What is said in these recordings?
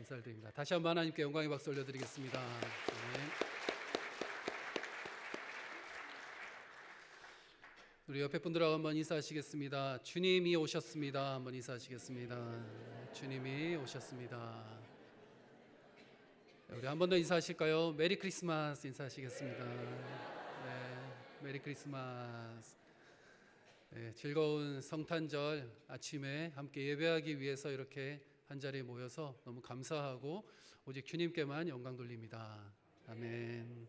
감사를 드립니다. 다시 한번 하나님께 영광의 박수 올려드리겠습니다. 네. 우리 옆에 분들하고 한번 인사하시겠습니다. 주님이 오셨습니다. 한번 인사하시겠습니다. 주님이 오셨습니다. 우리 한 번 더 인사하실까요? 메리 크리스마스 인사하시겠습니다. 네, 메리 크리스마스. 네, 즐거운 성탄절 아침에 함께 예배하기 위해서 이렇게 한 자리에 모여서 너무 감사하고 오직 주님께만 영광 돌립니다. 아멘.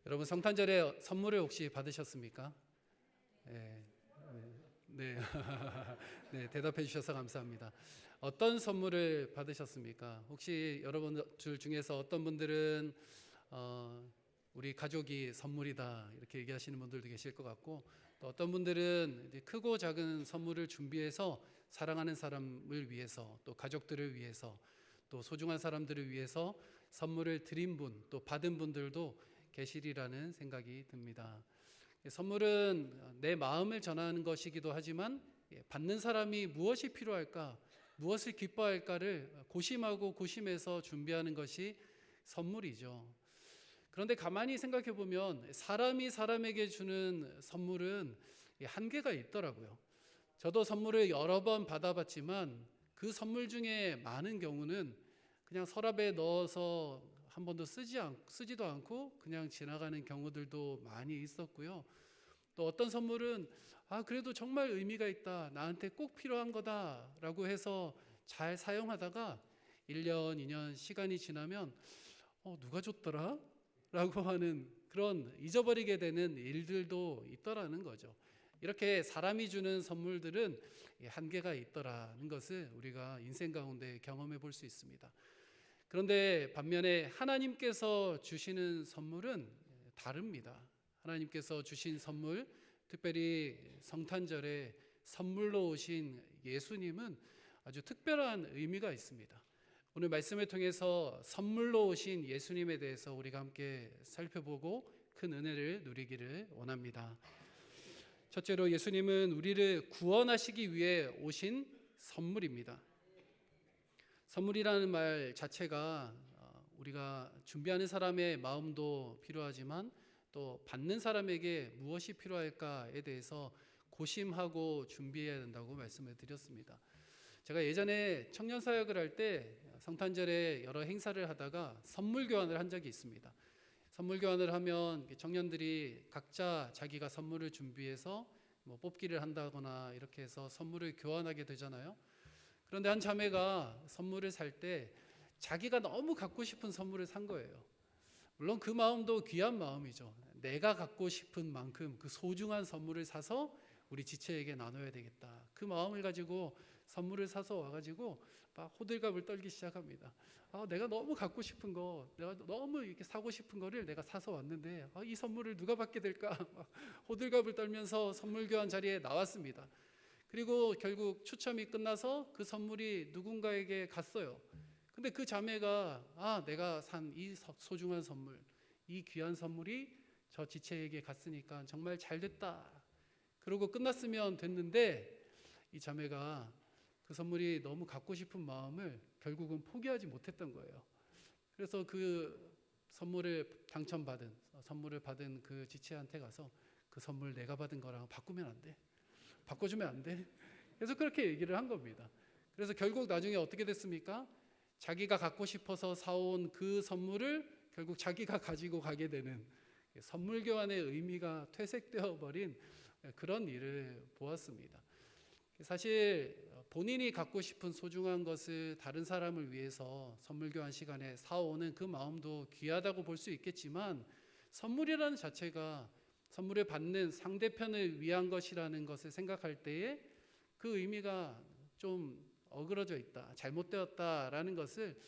여러분 성탄절에 선물을 혹시 받으셨습니까? 네, 네, 네, 대답해 주셔서 감사합니다. 어떤 선물을 받으셨습니까? 혹시 여러분들 중에서 어떤 분들은 우리 가족이 선물이다 이렇게 얘기하시는 분들도 계실 것 같고, 또 어떤 분들은 이제 크고 작은 선물을 준비해서 사랑하는 사람을 위해서, 또 가족들을 위해서, 또 소중한 사람들을 위해서 선물을 드린 분, 또 받은 분들도 계시리라는 생각이 듭니다. 선물은 내 마음을 전하는 것이기도 하지만 받는 사람이 무엇이 필요할까, 무엇을 기뻐할까를 고심하고 고심해서 준비하는 것이 선물이죠. 그런데 가만히 생각해 보면 사람이 사람에게 주는 선물은 한계가 있더라고요. 저도 선물을 여러 번 받아봤지만 그 선물 중에 많은 경우는 그냥 서랍에 넣어서 한 번도 쓰지도 않고 그냥 지나가는 경우들도 많이 있었고요. 또 어떤 선물은 그래도 정말 의미가 있다, 나한테 꼭 필요한 거다라고 해서 잘 사용하다가 1년, 2년 시간이 지나면 누가 줬더라? 라고 하는 그런 잊어버리게 되는 일들도 있더라는 거죠. 이렇게 사람이 주는 선물들은 한계가 있더라는 것을 우리가 인생 가운데 경험해 볼 수 있습니다. 그런데 반면에 하나님께서 주시는 선물은 다릅니다. 하나님께서 주신 선물, 특별히 성탄절에 선물로 오신 예수님은 아주 특별한 의미가 있습니다. 오늘 말씀을 통해서 선물로 오신 예수님에 대해서 우리가 함께 살펴보고 큰 은혜를 누리기를 원합니다. 첫째로 예수님은 우리를 구원하시기 위해 오신 선물입니다. 선물이라는 말 자체가 우리가 준비하는 사람의 마음도 필요하지만 또 받는 사람에게 무엇이 필요할까에 대해서 고심하고 준비해야 된다고 말씀을 드렸습니다. 제가 예전에 청년 사역을 할 때 성탄절에 여러 행사를 하다가 선물 교환을 한 적이 있습니다. 선물 교환을 하면 청년들이 각자 자기가 선물을 준비해서 뽑기를 한다거나 이렇게 해서 선물을 교환하게 되잖아요. 그런데 한 자매가 선물을 살 때 자기가 너무 갖고 싶은 선물을 산 거예요. 물론 그 마음도 귀한 마음이죠. 내가 갖고 싶은 만큼 그 소중한 선물을 사서 우리 지체에게 나눠야 되겠다. 그 마음을 가지고 선물을 사서 와가지고 막 호들갑을 떨기 시작합니다. 내가 너무 갖고 싶은 거, 내가 너무 이렇게 사고 싶은 거를 내가 사서 왔는데 이 선물을 누가 받게 될까? 호들갑을 떨면서 선물 교환 자리에 나왔습니다. 그리고 결국 추첨이 끝나서 그 선물이 누군가에게 갔어요. 근데 그 자매가 내가 산 이 소중한 선물, 이 귀한 선물이 저 지체에게 갔으니까 정말 잘 됐다. 그러고 끝났으면 됐는데 이 자매가 그 선물이 너무 갖고 싶은 마음을 결국은 포기하지 못했던 거예요. 그래서 그 선물을 선물을 받은 그 지체한테 가서 그 선물 내가 받은 거랑 바꾸면 안 돼? 바꿔주면 안 돼? 그래서 그렇게 얘기를 한 겁니다. 그래서 결국 나중에 어떻게 됐습니까? 자기가 갖고 싶어서 사온 그 선물을 결국 자기가 가지고 가게 되는 선물 교환의 의미가 퇴색되어 버린 그런 일을 보았습니다. 사실 본인이 갖고 싶은 소중한 것을 다른 사람을 위해서 선물 교환 시간에 사오는 그 마음도 귀하다고 볼 수 있겠지만, 선물이라는 자체가 선물을 받는 상대편을 위한 것이라는 것을 생각할 때에 그 의미가 좀 어그러져 있다, 잘못되었다라는 것을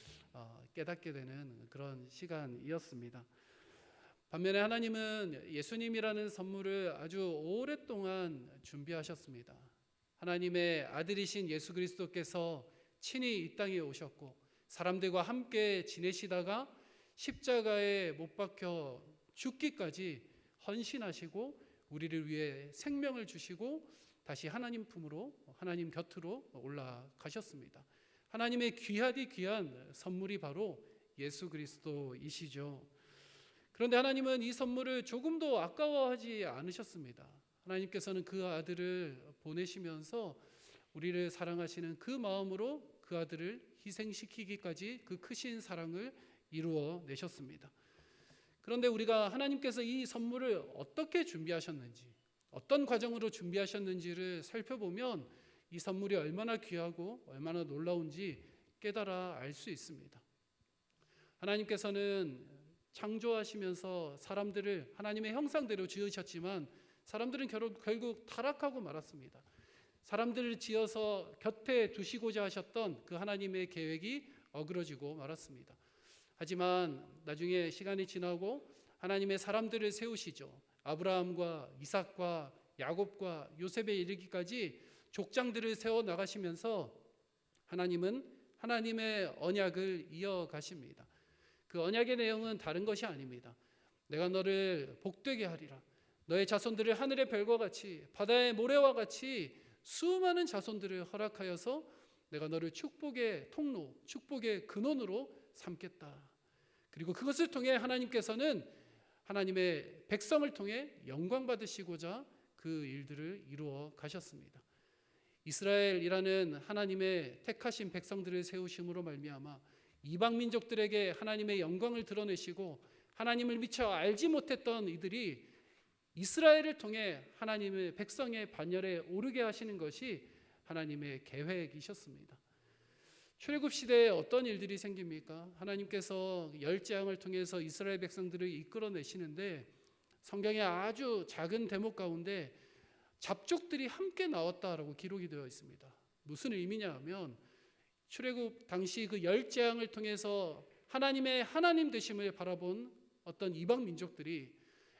깨닫게 되는 그런 시간이었습니다. 반면에 하나님은 예수님이라는 선물을 아주 오랫동안 준비하셨습니다. 하나님의 아들이신 예수 그리스도께서 친히 이 땅에 오셨고 사람들과 함께 지내시다가 십자가에 못 박혀 죽기까지 헌신하시고 우리를 위해 생명을 주시고 다시 하나님 품으로, 하나님 곁으로 올라가셨습니다. 하나님의 귀하디 귀한 선물이 바로 예수 그리스도이시죠. 그런데 하나님은 이 선물을 조금도 아까워하지 않으셨습니다. 하나님께서는 그 아들을 보내시면서 우리를 사랑하시는 그 마음으로 그 아들을 희생시키기까지 그 크신 사랑을 이루어 내셨습니다. 그런데 우리가 하나님께서 이 선물을 어떻게 준비하셨는지, 어떤 과정으로 준비하셨는지를 살펴보면 이 선물이 얼마나 귀하고 얼마나 놀라운지 깨달아 알 수 있습니다. 하나님께서는 창조하시면서 사람들을 하나님의 형상대로 지으셨지만 사람들은 결국 타락하고 말았습니다. 사람들을 지어서 곁에 두시고자 하셨던 그 하나님의 계획이 어그러지고 말았습니다. 하지만 나중에 시간이 지나고 하나님의 사람들을 세우시죠. 아브라함과 이삭과 야곱과 요셉에 이르기까지 족장들을 세워 나가시면서 하나님은 하나님의 언약을 이어가십니다. 그 언약의 내용은 다른 것이 아닙니다. 내가 너를 복되게 하리라. 너의 자손들을 하늘의 별과 같이 바다의 모래와 같이 수많은 자손들을 허락하여서 내가 너를 축복의 통로, 축복의 근원으로 삼겠다. 그리고 그것을 통해 하나님께서는 하나님의 백성을 통해 영광 받으시고자 그 일들을 이루어 가셨습니다. 이스라엘이라는 하나님의 택하신 백성들을 세우심으로 말미암아 이방 민족들에게 하나님의 영광을 드러내시고 하나님을 미처 알지 못했던 이들이 이스라엘을 통해 하나님의 백성의 반열에 오르게 하시는 것이 하나님의 계획이셨습니다. 출애굽 시대에 어떤 일들이 생깁니까? 하나님께서 열 재앙을 통해서 이스라엘 백성들을 이끌어내시는데 성경의 아주 작은 대목 가운데 잡족들이 함께 나왔다라고 기록이 되어 있습니다. 무슨 의미냐 하면 출애굽 당시 그 열 재앙을 통해서 하나님의 하나님 되심을 바라본 어떤 이방 민족들이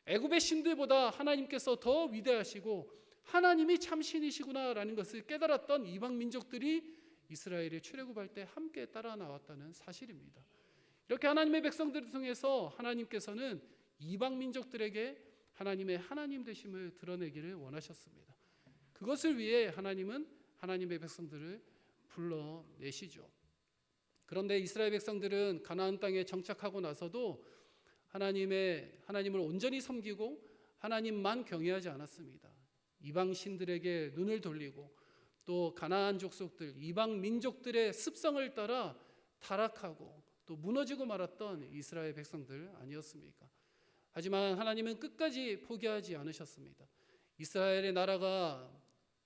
애굽의 신들보다 하나님께서 더 위대하시고 하나님이 참 신이시구나라는 것을 깨달았던 이방 민족들이 이스라엘에 출애굽할 때 함께 따라 나왔다는 사실입니다. 이렇게 하나님의 백성들을 통해서 하나님께서는 이방 민족들에게 하나님의 하나님 되심을 드러내기를 원하셨습니다. 그것을 위해 하나님은 하나님의 백성들을 불러내시죠. 그런데 이스라엘 백성들은 가나안 땅에 정착하고 나서도 하나님을 온전히 섬기고 하나님만 경외하지 않았습니다. 이방 신들에게 눈을 돌리고 또 가나안 족속들, 이방 민족들의 습성을 따라 타락하고 또 무너지고 말았던 이스라엘 백성들 아니었습니까? 하지만 하나님은 끝까지 포기하지 않으셨습니다. 이스라엘의 나라가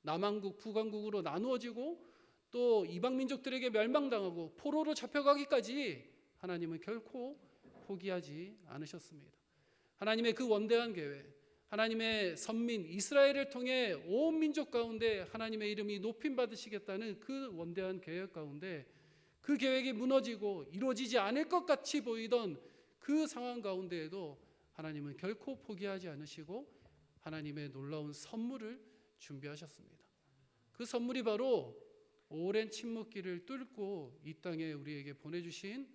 남왕국, 북왕국으로 나누어지고 또 이방 민족들에게 멸망당하고 포로로 잡혀가기까지 하나님은 결코 포기하지 않으셨습니다. 하나님의 그 원대한 계획, 하나님의 선민 이스라엘을 통해 온 민족 가운데 하나님의 이름이 높임 받으시겠다는 그 원대한 계획 가운데 그 계획이 무너지고 이루어지지 않을 것 같이 보이던 그 상황 가운데에도 하나님은 결코 포기하지 않으시고 하나님의 놀라운 선물을 준비하셨습니다. 그 선물이 바로 오랜 침묵기를 뚫고 이 땅에 우리에게 보내주신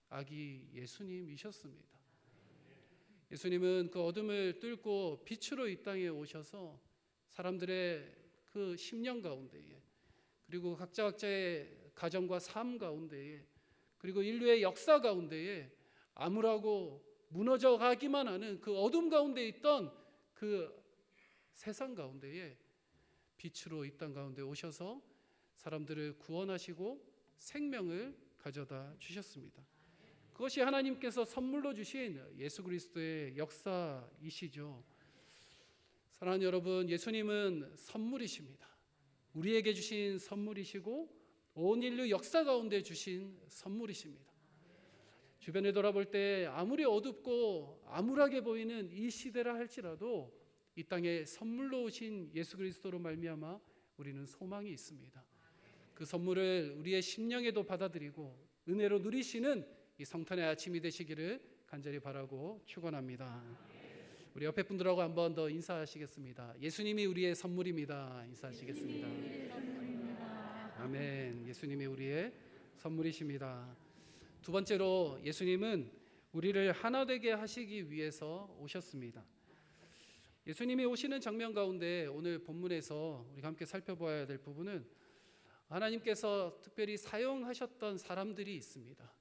아기 예수님이셨습니다. 예수님은 그 어둠을 뚫고 빛으로 이 땅에 오셔서 사람들의 그 심령 가운데에 그리고 각자의 가정과 삶 가운데에 그리고 인류의 역사 가운데에 암울하고 무너져 가기만 하는 그 어둠 가운데 있던 그 세상 가운데에 빛으로 이 땅 가운데 오셔서 사람들을 구원하시고 생명을 가져다 주셨습니다. 그것이 하나님께서 선물로 주신 예수 그리스도의 역사이시죠. 사랑하는 여러분, 예수님은 선물이십니다. 우리에게 주신 선물이시고 온 인류 역사 가운데 주신 선물이십니다. 주변에 돌아볼 때 아무리 어둡고 암울하게 보이는 이 시대라 할지라도 이 땅에 선물로 오신 예수 그리스도로 말미암아 우리는 소망이 있습니다. 그 선물을 우리의 심령에도 받아들이고 은혜로 누리시는 이 성탄의 아침이 되시기를 간절히 바라고 축원합니다. 우리 옆에 분들하고 한 번 더 인사하시겠습니다. 예수님이 우리의 선물입니다. 인사하시겠습니다. 아멘. 예수님이 우리의 선물이십니다. 두 번째로 예수님은 우리를 하나 되게 하시기 위해서 오셨습니다. 예수님이 오시는 장면 가운데 오늘 본문에서 우리가 함께 살펴보아야 될 부분은 하나님께서 특별히 사용하셨던 사람들이 있습니다.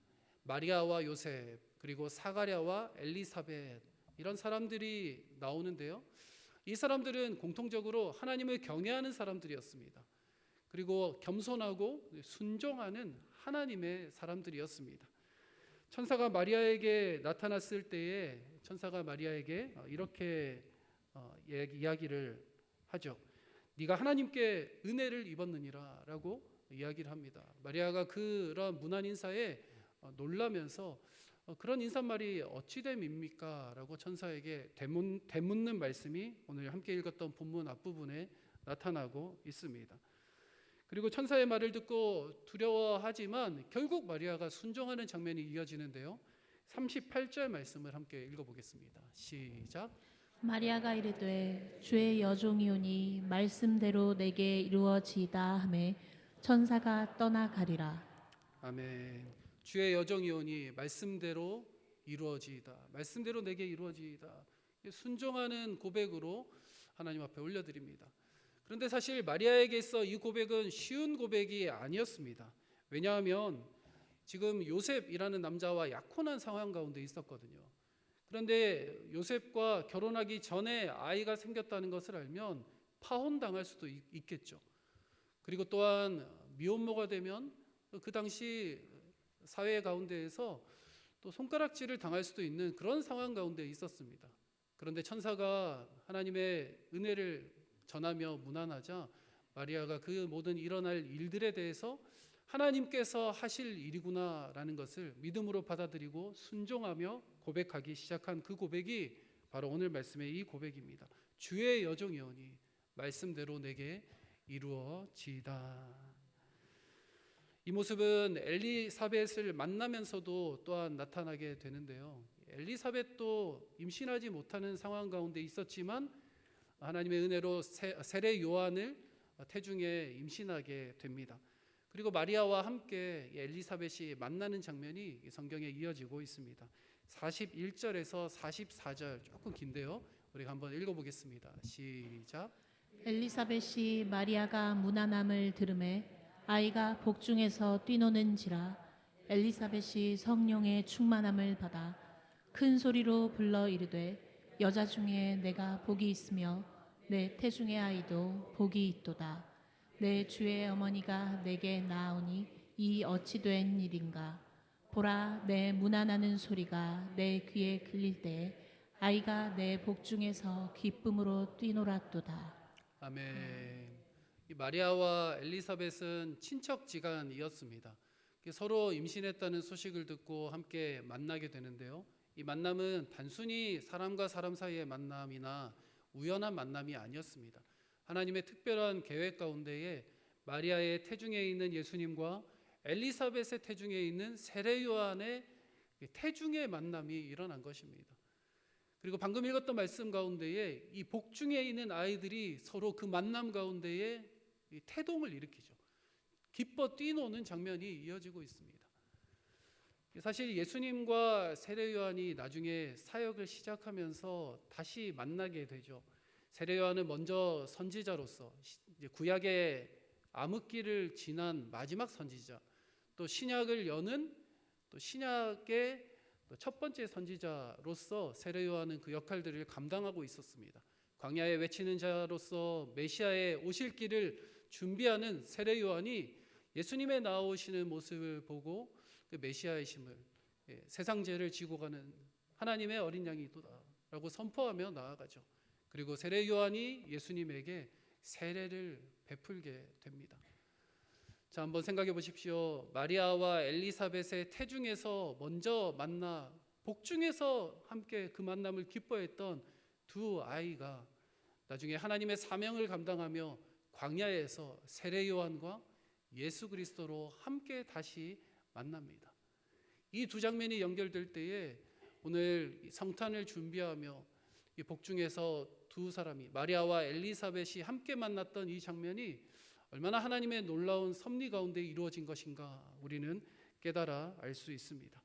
마리아와 요셉, 그리고 사가랴와 엘리사벳, 이런 사람들이 나오는데요. 이 사람들은 공통적으로 하나님을 경외하는 사람들이었습니다. 그리고 겸손하고 순종하는 하나님의 사람들이었습니다. 천사가 마리아에게 나타났을 때에 천사가 마리아에게 이렇게 이야기를 하죠. 네가 하나님께 은혜를 입었느니라 라고 이야기를 합니다. 마리아가 그런 무난 인사에 놀라면서 그런 인사말이 어찌 됨입니까? 라고 천사에게 되묻는 말씀이 오늘 함께 읽었던 본문 앞부분에 나타나고 있습니다. 그리고 천사의 말을 듣고 두려워하지만 결국 마리아가 순종하는 장면이 이어지는데요. 38절 말씀을 함께 읽어보겠습니다. 시작. 마리아가 이르되 주의 여종이오니 말씀대로 내게 이루어지이다 하매 천사가 떠나가리라. 아멘. 주의 여종이오니 말씀대로 이루어지이다. 말씀대로 내게 이루어지이다. 순종하는 고백으로 하나님 앞에 올려드립니다. 그런데 사실 마리아에게 있어 이 고백은 쉬운 고백이 아니었습니다. 왜냐하면 지금 요셉이라는 남자와 약혼한 상황 가운데 있었거든요. 그런데 요셉과 결혼하기 전에 아이가 생겼다는 것을 알면 파혼당할 수도 있겠죠. 그리고 또한 미혼모가 되면 그 당시 사회 가운데에서 또 손가락질을 당할 수도 있는 그런 상황 가운데 있었습니다. 그런데 천사가 하나님의 은혜를 전하며 문안하자 마리아가 그 모든 일어날 일들에 대해서 하나님께서 하실 일이구나라는 것을 믿음으로 받아들이고 순종하며 고백하기 시작한 그 고백이 바로 오늘 말씀의 이 고백입니다. 주의 여종이오니 말씀대로 내게 이루어지이다. 이 모습은 엘리사벳을 만나면서도 또한 나타나게 되는데요. 엘리사벳도 임신하지 못하는 상황 가운데 있었지만 하나님의 은혜로 세례 요한을 태중에 임신하게 됩니다. 그리고 마리아와 함께 엘리사벳이 만나는 장면이 성경에 이어지고 있습니다. 41절에서 44절 조금 긴데요. 우리가 한번 읽어보겠습니다. 시작. 엘리사벳이 마리아가 무난함을 들음에 아이가 복중에서 뛰노는지라. 엘리사벳이 성령의 충만함을 받아 큰 소리로 불러 이르되 여자 중에 내가 복이 있으며 내 태중의 아이도 복이 있도다. 내 주의 어머니가 내게 나아오니 이 어찌 된 일인가. 보라, 내 무난하는 소리가 내 귀에 들릴 때에 아이가 내 복중에서 기쁨으로 뛰놀았도다. 아멘. 이 마리아와 엘리사벳은 친척지간이었습니다. 서로 임신했다는 소식을 듣고 함께 만나게 되는데요. 이 만남은 단순히 사람과 사람 사이의 만남이나 우연한 만남이 아니었습니다. 하나님의 특별한 계획 가운데에 마리아의 태중에 있는 예수님과 엘리사벳의 태중에 있는 세례 요한의 태중의 만남이 일어난 것입니다. 그리고 방금 읽었던 말씀 가운데에 이 복중에 있는 아이들이 서로 그 만남 가운데에 태동을 일으키죠. 기뻐 뛰노는 장면이 이어지고 있습니다. 사실 예수님과 세례 요한이 나중에 사역을 시작하면서 다시 만나게 되죠. 세례 요한은 먼저 선지자로서 구약의 암흑기를 지난 마지막 선지자, 또 신약을 여는 또 신약의 첫 번째 선지자로서 세례 요한은 그 역할들을 감당하고 있었습니다. 광야에 외치는 자로서 메시아의 오실 길을 준비하는 세례 요한이 예수님의 나오시는 모습을 보고 그 메시아이심을 세상 죄를 지고 가는 하나님의 어린 양이도다라고 선포하며 나아가죠. 그리고 세례 요한이 예수님에게 세례를 베풀게 됩니다. 자, 한번 생각해 보십시오. 마리아와 엘리사벳의 태중에서 먼저 만나 복중에서 함께 그 만남을 기뻐했던 두 아이가 나중에 하나님의 사명을 감당하며 광야에서 세례 요한과 예수 그리스도로 함께 다시 만납니다. 이 두 장면이 연결될 때에 오늘 성탄을 준비하며 이 복중에서 두 사람이 마리아와 엘리사벳이 함께 만났던 이 장면이 얼마나 하나님의 놀라운 섭리 가운데 이루어진 것인가 우리는 깨달아 알 수 있습니다.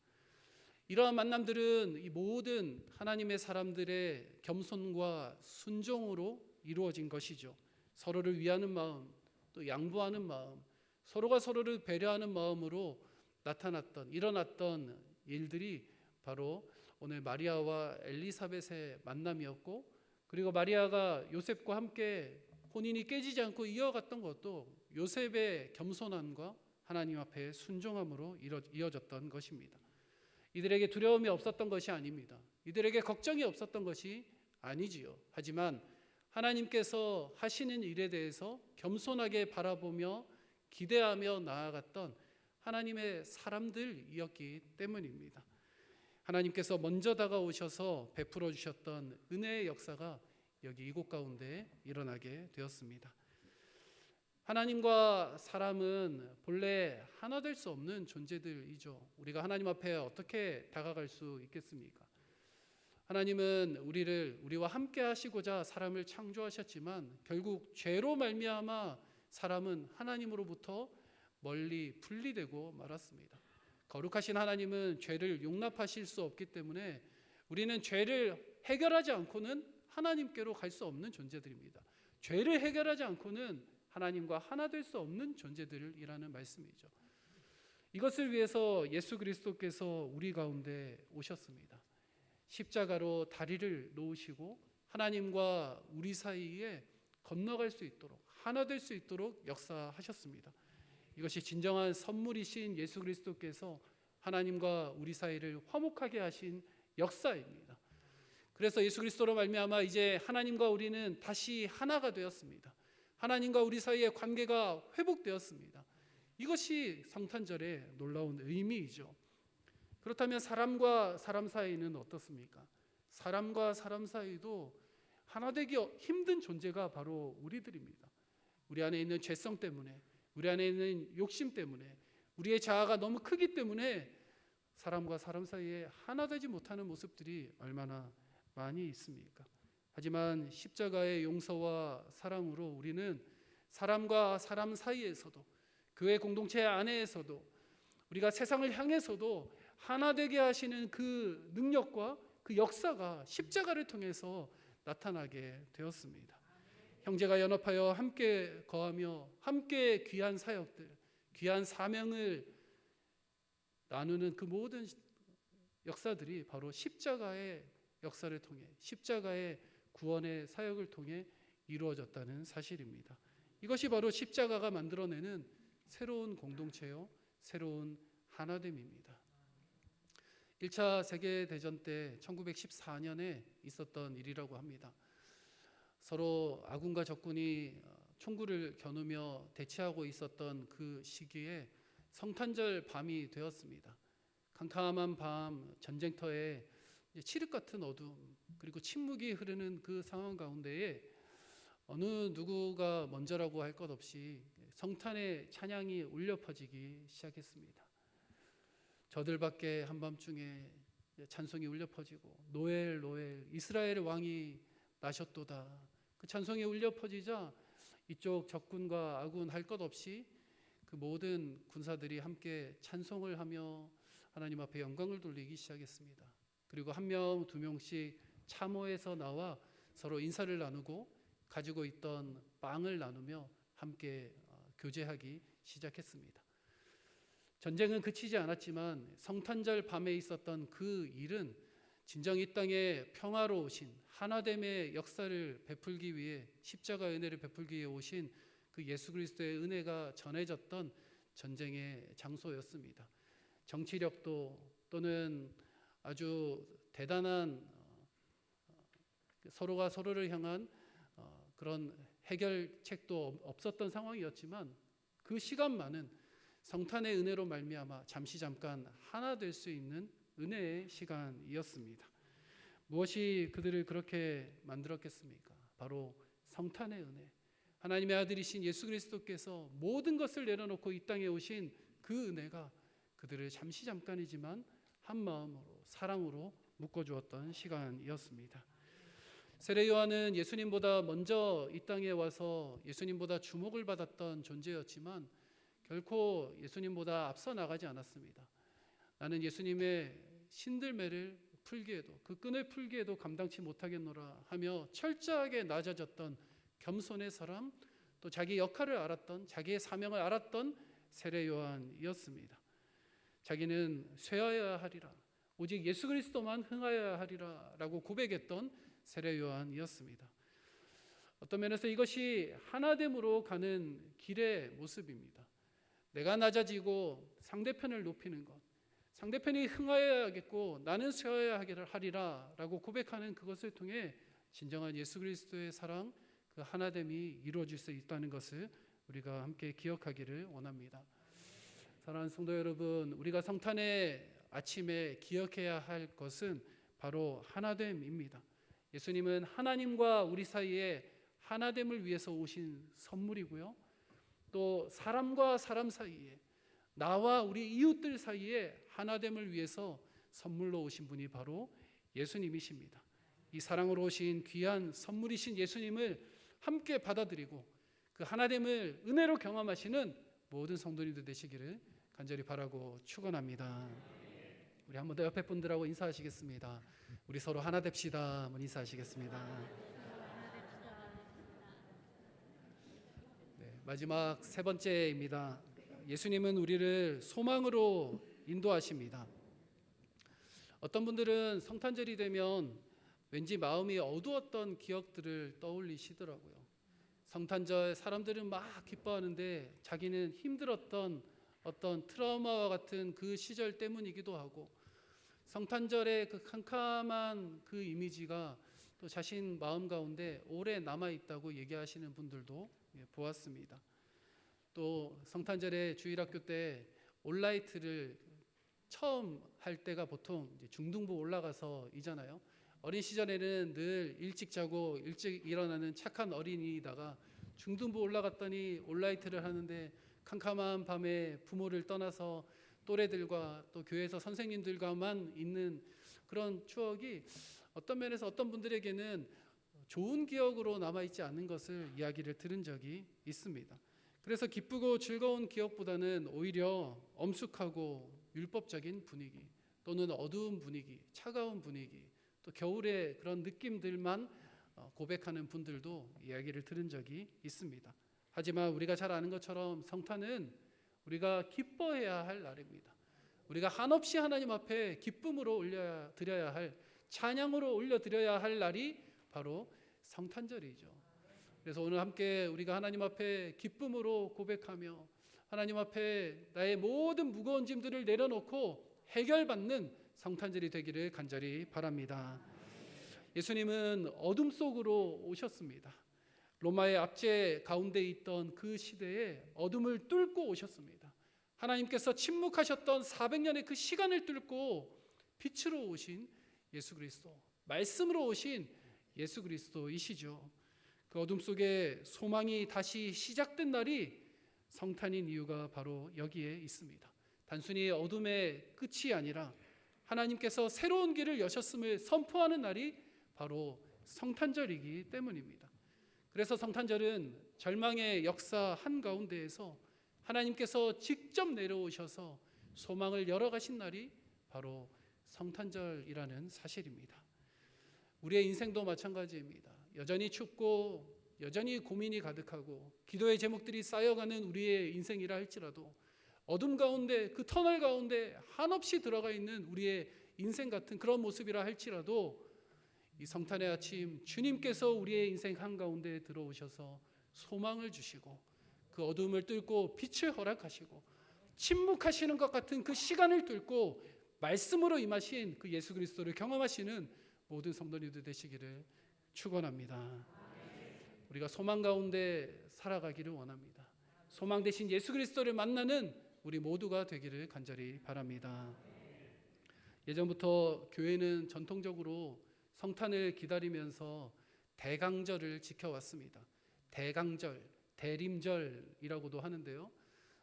이러한 만남들은 이 모든 하나님의 사람들의 겸손과 순종으로 이루어진 것이죠. 서로를 위하는 마음, 또 양보하는 마음, 서로가 서로를 배려하는 마음으로 일어났던 일들이 바로 오늘 마리아와 엘리사벳의 만남이었고, 그리고 마리아가 요셉과 함께 혼인이 깨지지 않고 이어갔던 것도 요셉의 겸손함과 하나님 앞에 순종함으로 이어졌던 것입니다. 이들에게 두려움이 없었던 것이 아닙니다. 이들에게 걱정이 없었던 것이 아니지요. 하지만 하나님께서 하시는 일에 대해서 겸손하게 바라보며 기대하며 나아갔던 하나님의 사람들이었기 때문입니다. 하나님께서 먼저 다가오셔서 베풀어 주셨던 은혜의 역사가 여기 이곳 가운데 일어나게 되었습니다. 하나님과 사람은 본래 하나 될 수 없는 존재들이죠. 우리가 하나님 앞에 어떻게 다가갈 수 있겠습니까? 하나님은 우리와 함께 하시고자 사람을 창조하셨지만 결국 죄로 말미암아 사람은 하나님으로부터 멀리 분리되고 말았습니다. 거룩하신 하나님은 죄를 용납하실 수 없기 때문에 우리는 죄를 해결하지 않고는 하나님께로 갈 수 없는 존재들입니다. 죄를 해결하지 않고는 하나님과 하나 될 수 없는 존재들이라는 말씀이죠. 이것을 위해서 예수 그리스도께서 우리 가운데 오셨습니다. 십자가로 다리를 놓으시고 하나님과 우리 사이에 건너갈 수 있도록, 하나 될 수 있도록 역사하셨습니다. 이것이 진정한 선물이신 예수 그리스도께서 하나님과 우리 사이를 화목하게 하신 역사입니다. 그래서 예수 그리스도로 말미암아 이제 하나님과 우리는 다시 하나가 되었습니다. 하나님과 우리 사이의 관계가 회복되었습니다. 이것이 성탄절의 놀라운 의미이죠. 그렇다면 사람과 사람 사이는 어떻습니까? 사람과 사람 사이도 하나 되기 힘든 존재가 바로 우리들입니다. 우리 안에 있는 죄성 때문에, 우리 안에 있는 욕심 때문에, 우리의 자아가 너무 크기 때문에 사람과 사람 사이에 하나 되지 못하는 모습들이 얼마나 많이 있습니까? 하지만 십자가의 용서와 사랑으로 우리는 사람과 사람 사이에서도, 교회 공동체 안에서도, 우리가 세상을 향해서도 하나 되게 하시는 그 능력과 그 역사가 십자가를 통해서 나타나게 되었습니다. 형제가 연합하여 함께 거하며 함께 귀한 사역들, 귀한 사명을 나누는 그 모든 역사들이 바로 십자가의 역사를 통해, 십자가의 구원의 사역을 통해 이루어졌다는 사실입니다. 이것이 바로 십자가가 만들어내는 새로운 공동체요, 새로운 하나됨입니다. 1차 세계대전 때 1914년에 있었던 일이라고 합니다. 서로 아군과 적군이 총구를 겨누며 대치하고 있었던 그 시기에 성탄절 밤이 되었습니다. 캄캄한 밤, 전쟁터에 칠흑 같은 어둠, 그리고 침묵이 흐르는 그 상황 가운데에 어느 누구가 먼저라고 할 것 없이 성탄의 찬양이 울려 퍼지기 시작했습니다. 저들밖에 한밤중에 찬송이 울려 퍼지고 노엘 노엘 이스라엘 왕이 나셨도다, 그 찬송이 울려 퍼지자 이쪽 적군과 아군 할 것 없이 그 모든 군사들이 함께 찬송을 하며 하나님 앞에 영광을 돌리기 시작했습니다. 그리고 한 명, 두 명씩 참호에서 나와 서로 인사를 나누고 가지고 있던 빵을 나누며 함께 교제하기 시작했습니다. 전쟁은 그치지 않았지만 성탄절 밤에 있었던 그 일은 진정 이 땅에 평화로 오신 하나됨의 역사를 베풀기 위해, 십자가의 은혜를 베풀기 위해 오신 그 예수 그리스도의 은혜가 전해졌던 전쟁의 장소였습니다. 정치력도 또는 아주 대단한 서로가 서로를 향한 그런 해결책도 없었던 상황이었지만 그 시간만은 성탄의 은혜로 말미암아 잠깐 하나 될 수 있는 은혜의 시간이었습니다. 무엇이 그들을 그렇게 만들었겠습니까? 바로 성탄의 은혜. 하나님의 아들이신 예수 그리스도께서 모든 것을 내려놓고 이 땅에 오신 그 은혜가 그들을 잠깐이지만 한 마음으로 사랑으로 묶어주었던 시간이었습니다. 세례 요한은 예수님보다 먼저 이 땅에 와서 예수님보다 주목을 받았던 존재였지만 결코 예수님보다 앞서 나가지 않았습니다. 나는 예수님의 신들매를 풀기에도, 그 끈을 풀기에도 감당치 못하겠노라 하며 철저하게 낮아졌던 겸손의 사람, 또 자기 역할을 알았던, 자기의 사명을 알았던 세례 요한이었습니다. 자기는 쇠하여야 하리라, 오직 예수 그리스도만 흥하여야 하리라라고 고백했던 세례 요한이었습니다. 어떤 면에서 이것이 하나됨으로 가는 길의 모습입니다. 내가 낮아지고 상대편을 높이는 것, 상대편이 흥하여야겠고 나는 쇠하여야 하리라라고 고백하는 그것을 통해 진정한 예수 그리스도의 사랑, 그 하나됨이 이루어질 수 있다는 것을 우리가 함께 기억하기를 원합니다. 사랑하는 성도 여러분, 우리가 성탄의 아침에 기억해야 할 것은 바로 하나됨입니다. 예수님은 하나님과 우리 사이에 하나됨을 위해서 오신 선물이고요, 또 사람과 사람 사이에, 나와 우리 이웃들 사이에 하나됨을 위해서 선물로 오신 분이 바로 예수님이십니다. 이 사랑으로 오신 귀한 선물이신 예수님을 함께 받아들이고 그 하나됨을 은혜로 경험하시는 모든 성도님들 되시기를 간절히 바라고 축원합니다. 우리 한 번 더 옆에 분들하고 인사하시겠습니다. 우리 서로 하나 됩시다. 한번 인사하시겠습니다. 네, 마지막 세 번째입니다. 예수님은 우리를 소망으로 인도하십니다. 어떤 분들은 성탄절이 되면 왠지 마음이 어두웠던 기억들을 떠올리시더라고요. 성탄절 사람들은 막 기뻐하는데 자기는 힘들었던 어떤 트라우마와 같은 그 시절 때문이기도 하고, 성탄절의 그 캄캄한 그 이미지가 또 자신 마음 가운데 오래 남아있다고 얘기하시는 분들도 보았습니다. 또 성탄절에 주일학교 때 온라이트를 처음 할 때가 보통 이제 중등부 올라가서이잖아요. 어린 시절에는 늘 일찍 자고 일찍 일어나는 착한 어린이다가 중등부 올라갔더니 온라이트를 하는데 캄캄한 밤에 부모를 떠나서 또래들과 또 교회에서 선생님들과만 있는 그런 추억이 어떤 면에서 어떤 분들에게는 좋은 기억으로 남아있지 않는 것을 이야기를 들은 적이 있습니다. 그래서 기쁘고 즐거운 기억보다는 오히려 엄숙하고 율법적인 분위기, 또는 어두운 분위기, 차가운 분위기, 또 겨울의 그런 느낌들만 고백하는 분들도 이야기를 들은 적이 있습니다. 하지만 우리가 잘 아는 것처럼 성탄은 우리가 기뻐해야 할 날입니다. 우리가 한없이 하나님 앞에 기쁨으로 올려드려야 할, 찬양으로 올려드려야 할 날이 바로 성탄절이죠. 그래서 오늘 함께 우리가 하나님 앞에 기쁨으로 고백하며 하나님 앞에 나의 모든 무거운 짐들을 내려놓고 해결받는 성탄절이 되기를 간절히 바랍니다. 예수님은 어둠 속으로 오셨습니다. 로마의 압제 가운데 있던 그 시대에 어둠을 뚫고 오셨습니다. 하나님께서 침묵하셨던 400년의 그 시간을 뚫고 빛으로 오신 예수 그리스도, 말씀으로 오신 예수 그리스도이시죠. 그 어둠 속에 소망이 다시 시작된 날이 성탄인 이유가 바로 여기에 있습니다. 단순히 어둠의 끝이 아니라 하나님께서 새로운 길을 여셨음을 선포하는 날이 바로 성탄절이기 때문입니다. 그래서 성탄절은 절망의 역사 한가운데에서 하나님께서 직접 내려오셔서 소망을 열어가신 날이 바로 성탄절이라는 사실입니다. 우리의 인생도 마찬가지입니다. 여전히 춥고 여전히 고민이 가득하고 기도의 제목들이 쌓여가는 우리의 인생이라 할지라도 어둠 가운데, 그 터널 가운데 한없이 들어가 있는 우리의 인생 같은 그런 모습이라 할지라도 이 성탄의 아침, 주님께서 우리의 인생 한가운데 들어오셔서 소망을 주시고 그 어둠을 뚫고 빛을 허락하시고 침묵하시는 것 같은 그 시간을 뚫고 말씀으로 임하신 그 예수 그리스도를 경험하시는 모든 성도님들 되시기를 축원합니다. 우리가 소망 가운데 살아가기를 원합니다. 소망 대신 예수 그리스도를 만나는 우리 모두가 되기를 간절히 바랍니다. 예전부터 교회는 전통적으로 성탄을 기다리면서 대강절을 지켜왔습니다. 대강절, 대림절이라고도 하는데요.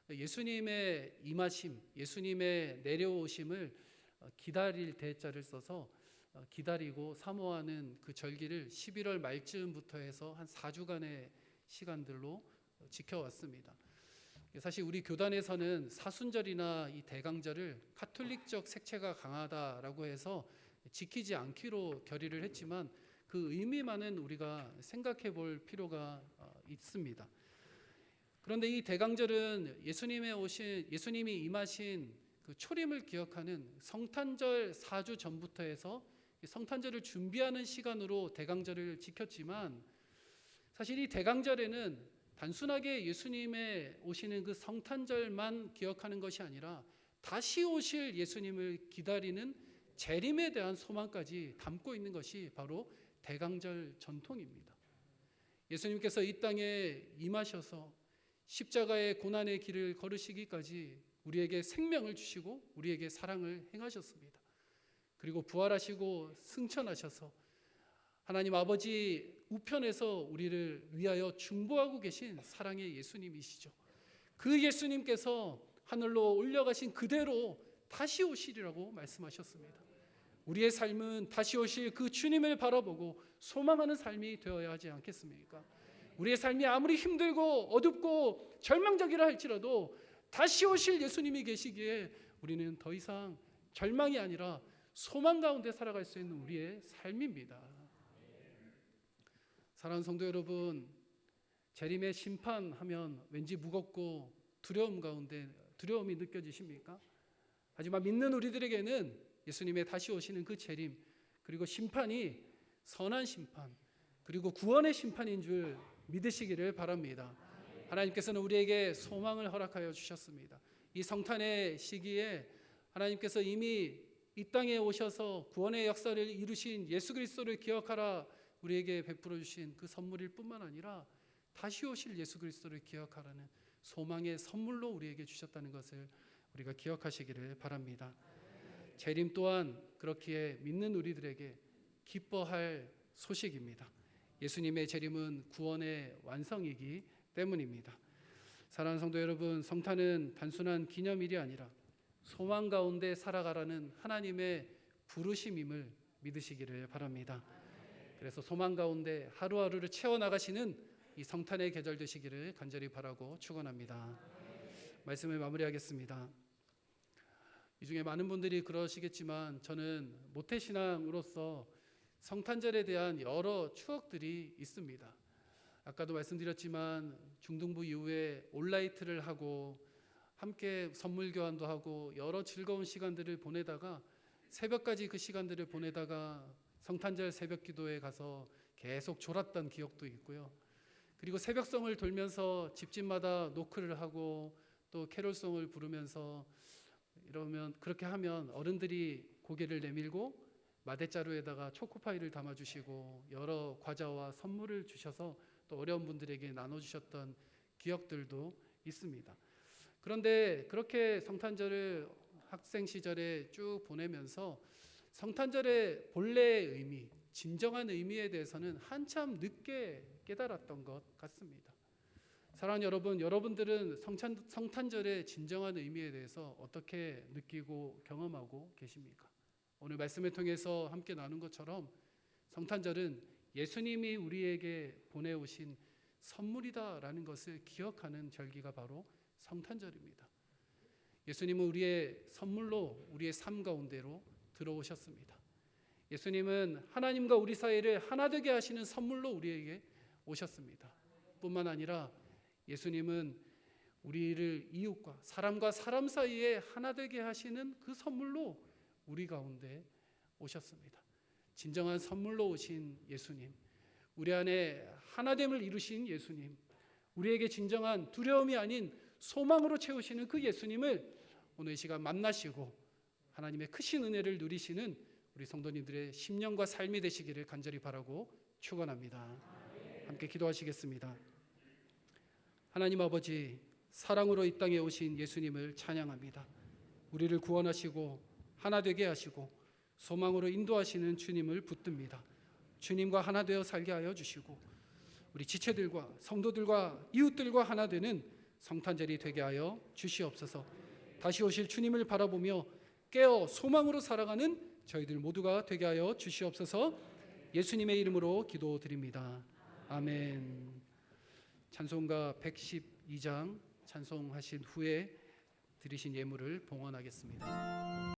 예수님의 임하심, 예수님의 내려오심을 기다릴 대자를 써서 기다리고 사모하는 그 절기를 11월 말쯤부터 해서 한 4주간의 시간들로 지켜왔습니다. 사실 우리 교단에서는 사순절이나 이 대강절을 카톨릭적 색채가 강하다라고 해서 지키지 않기로 결의를 했지만 그 의미만은 우리가 생각해 볼 필요가 있습니다. 그런데 이 대강절은 예수님이 임하신 그 초림을 기억하는 성탄절 4주 전부터 해서 성탄절을 준비하는 시간으로 대강절을 지켰지만, 사실 이 대강절에는 단순하게 예수님의 오시는 그 성탄절만 기억하는 것이 아니라 다시 오실 예수님을 기다리는 재림에 대한 소망까지 담고 있는 것이 바로 대강절 전통입니다. 예수님께서 이 땅에 임하셔서 십자가의 고난의 길을 걸으시기까지 우리에게 생명을 주시고 우리에게 사랑을 행하셨습니다. 그리고 부활하시고 승천하셔서 하나님 아버지 우편에서 우리를 위하여 중보하고 계신 사랑의 예수님이시죠. 그 예수님께서 하늘로 올려가신 그대로 다시 오시리라고 말씀하셨습니다. 우리의 삶은 다시 오실 그 주님을 바라보고 소망하는 삶이 되어야 하지 않겠습니까? 우리의 삶이 아무리 힘들고 어둡고 절망적이라 할지라도 다시 오실 예수님이 계시기에 우리는 더 이상 절망이 아니라 소망 가운데 살아갈 수 있는 우리의 삶입니다. 사랑하는 성도 여러분, 재림의 심판하면 왠지 무겁고 두려움 가운데 두려움이 느껴지십니까? 하지만 믿는 우리들에게는 예수님의 다시 오시는 그 재림, 그리고 심판이 선한 심판, 그리고 구원의 심판인 줄 믿으시기를 바랍니다. 하나님께서는 우리에게 소망을 허락하여 주셨습니다. 이 성탄의 시기에 하나님께서 이미 이 땅에 오셔서 구원의 역사를 이루신 예수 그리스도를 기억하라 우리에게 베풀어 주신 그 선물일 뿐만 아니라 다시 오실 예수 그리스도를 기억하라는 소망의 선물로 우리에게 주셨다는 것을 우리가 기억하시기를 바랍니다. 재림 또한 그렇기에 믿는 우리들에게 기뻐할 소식입니다. 예수님의 재림은 구원의 완성이기 때문입니다. 사랑하는 성도 여러분, 성탄은 단순한 기념일이 아니라 소망 가운데 살아가라는 하나님의 부르심임을 믿으시기를 바랍니다. 그래서 소망 가운데 하루하루를 채워나가시는 이 성탄의 계절 되시기를 간절히 바라고 축원합니다. 말씀을 마무리하겠습니다. 이 중에 많은 분들이 그러시겠지만 저는 모태신앙으로서 성탄절에 대한 여러 추억들이 있습니다. 아까도 말씀드렸지만 중등부 이후에 온라이트를 하고 함께 선물 교환도 하고 여러 즐거운 시간들을 보내다가 새벽까지 그 시간들을 보내다가 성탄절 새벽 기도에 가서 계속 졸았던 기억도 있고요. 그리고 새벽성을 돌면서 집집마다 노크를 하고 또 캐롤송을 부르면서 이러면 그렇게 하면 어른들이 고개를 내밀고 마대자루에다가 초코파이를 담아주시고 여러 과자와 선물을 주셔서 또 어려운 분들에게 나눠주셨던 기억들도 있습니다. 그런데 그렇게 성탄절을 학생 시절에 쭉 보내면서 성탄절의 본래의 의미, 진정한 의미에 대해서는 한참 늦게 깨달았던 것 같습니다. 사랑하는 여러분, 여러분들은 성탄절의 진정한 의미에 대해서 어떻게 느끼고 경험하고 계십니까? 오늘 말씀을 통해서 함께 나눈 것처럼 성탄절은 예수님이 우리에게 보내오신 선물이다라는 것을 기억하는 절기가 바로 성탄절입니다. 예수님은 우리의 선물로 우리의 삶 가운데로 들어오셨습니다. 예수님은 하나님과 우리 사이를 하나 되게 하시는 선물로 우리에게 오셨습니다. 뿐만 아니라 예수님은 우리를 이웃과 사람 사이에 하나 되게 하시는 그 선물로 우리 가운데 오셨습니다. 진정한 선물로 오신 예수님, 우리 안에 하나됨을 이루신 예수님, 우리에게 진정한 두려움이 아닌 소망으로 채우시는 그 예수님을 오늘 이 시간 만나시고 하나님의 크신 은혜를 누리시는 우리 성도님들의 심령과 삶이 되시기를 간절히 바라고 축원합니다. 함께 기도하시겠습니다. 하나님 아버지, 사랑으로 이 땅에 오신 예수님을 찬양합니다. 우리를 구원하시고 하나 되게 하시고 소망으로 인도하시는 주님을 붙듭니다. 주님과 하나 되어 살게 하여 주시고 우리 지체들과 성도들과 이웃들과 하나 되는 성탄절이 되게 하여 주시옵소서. 다시 오실 주님을 바라보며 깨어 소망으로 살아가는 저희들 모두가 되게 하여 주시옵소서. 예수님의 이름으로 기도드립니다. 아멘. 찬송가 112장 찬송하신 후에 드리신 예물을 봉헌하겠습니다.